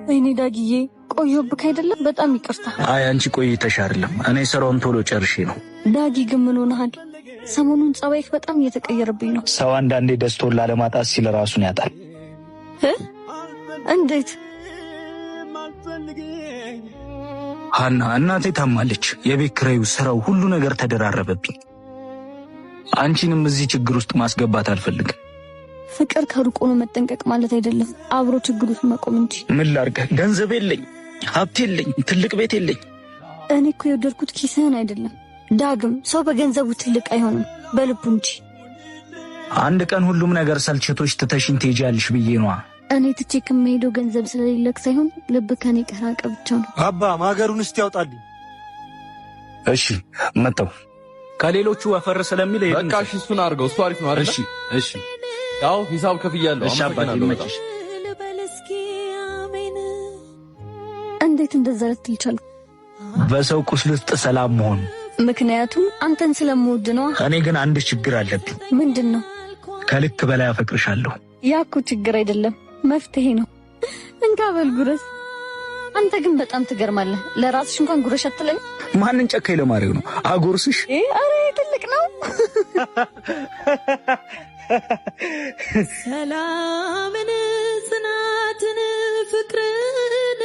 ወይኔ ዳጊዬ ቆየሁብህ አይደለም? በጣም ይቅርታ። አይ አንቺ ቆይተሽ አይደለም፣ እኔ ስራውን ቶሎ ጨርሼ ነው። ዳጊ ግን ምን ሆነሃል? ሰሞኑን ጸባይክ በጣም እየተቀየረብኝ ነው። ሰው አንዳንዴ ደስታውን ላለማጣት ሲል ራሱን ያጣል። እንዴት? ሀና እናቴ ታማለች። የቤት ኪራዩ፣ ስራው፣ ሁሉ ነገር ተደራረበብኝ። አንቺንም እዚህ ችግር ውስጥ ማስገባት አልፈልግም። ፍቅር ከሩቅ ሆኖ መጠንቀቅ ማለት አይደለም፣ አብሮ ችግር ውስጥ መቆም እንጂ። ምን ላድርግ? ገንዘብ የለኝ፣ ሀብት የለኝ፣ ትልቅ ቤት የለኝ። እኔ እኮ የወደድኩት ኪስህን አይደለም ዳግም። ሰው በገንዘቡ ትልቅ አይሆንም በልቡ እንጂ። አንድ ቀን ሁሉም ነገር ሰልችቶች ትተሽኝ ትሄጃለሽ ብዬ ነዋ። እኔ ትቼ ከመሄደው ገንዘብ ስለሌለክ ሳይሆን ልብ ከኔ ከራቀ ብቻ ነው። አባ ማገሩን እስቲ ያውጣልኝ። እሺ መጣው። ከሌሎቹ ወፈር ስለሚል በቃ እሺ፣ እሱን አድርገው። እሱ አሪፍ ነው አይደል? እሺ እሺ። ያው ሂሳብ ከፍያለሁ። እሺ አባቴ ይመችሽ። እንዴት እንደዛ ልትል ቻልክ? በሰው ቁስል ውስጥ ሰላም መሆን። ምክንያቱም አንተን ስለምወድ ነው። እኔ ግን አንድ ችግር አለብኝ። ምንድን ነው? ከልክ በላይ አፈቅርሻለሁ። ያኩ ችግር አይደለም መፍትሄ ነው። እንካ በል ጉረስ። አንተ ግን በጣም ትገርማለህ። ለራስሽ እንኳን ጉረሽ አትለኝ። ማንን ጨካኝ ለማድረግ ነው? አጎርስሽ? አረ ትልቅ ነው። ሰላምን፣ ጽናትን፣ ፍቅርን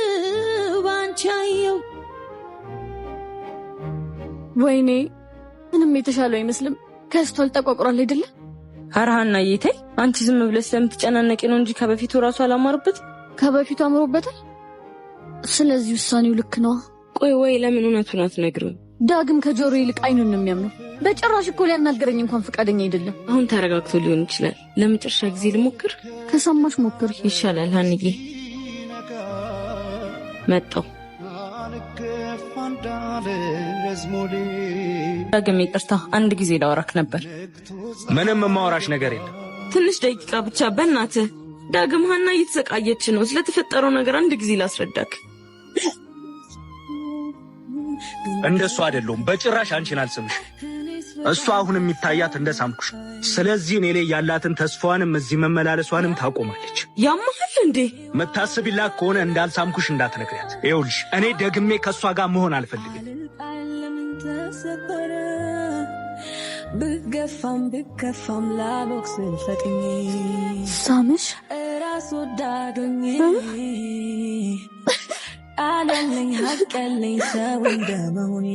ባንቺ አየው። ወይኔ ምንም የተሻለው አይመስልም። ከስቷል፣ ተቋቁሯል አይደለ? ኧረ ሀናዬ ተይ። አንቺ ዝም ብለሽ ስለምትጨናነቂ ነው እንጂ ከበፊቱ ራሱ አላማረበት። ከበፊቱ አምሮበታል። ስለዚህ ውሳኔው ልክ ነው። ቆይ ወይ ለምን እውነቱን አትነግሪው? ዳግም ከጆሮ ይልቅ አይኑን ነው የሚያምነው። በጭራሽ እኮ ሊያናገረኝ እንኳን ፈቃደኛ አይደለም። አሁን ተረጋግቶ ሊሆን ይችላል። ለመጨረሻ ጊዜ ልሞክር። ከሰማሽ ሞክሪ ይሻላል። ሀንዬ መጣው። ዳግም ይቅርታ፣ አንድ ጊዜ ላወራክ ነበር። ምንም የማወራሽ ነገር የለም። ትንሽ ደቂቃ ብቻ በእናትህ። ዳግም ሀና እየተሰቃየች ነው። ስለተፈጠረው ነገር አንድ ጊዜ ላስረዳክ። እንደሱ አይደለም በጭራሽ። አንቺን አልስምሽ። እሷ አሁን የሚታያት እንደ ሳምኩሽ። ስለዚህ እኔ ላይ ያላትን ተስፋዋንም እዚህ መመላለሷንም ታቆማለች። ያማል እንዴ? መታሰቢላት ከሆነ እንዳልሳምኩሽ እንዳትነግሪያት። ይኸውልሽ እኔ ደግሜ ከእሷ ጋር መሆን አልፈልግም። ብገፋም ብከፋም ላቦክስ ፈቅኝ ሳምሽ ራስ ወዳዶኝ አለልኝ ሀቀልኝ ሰው እንደመሆኔ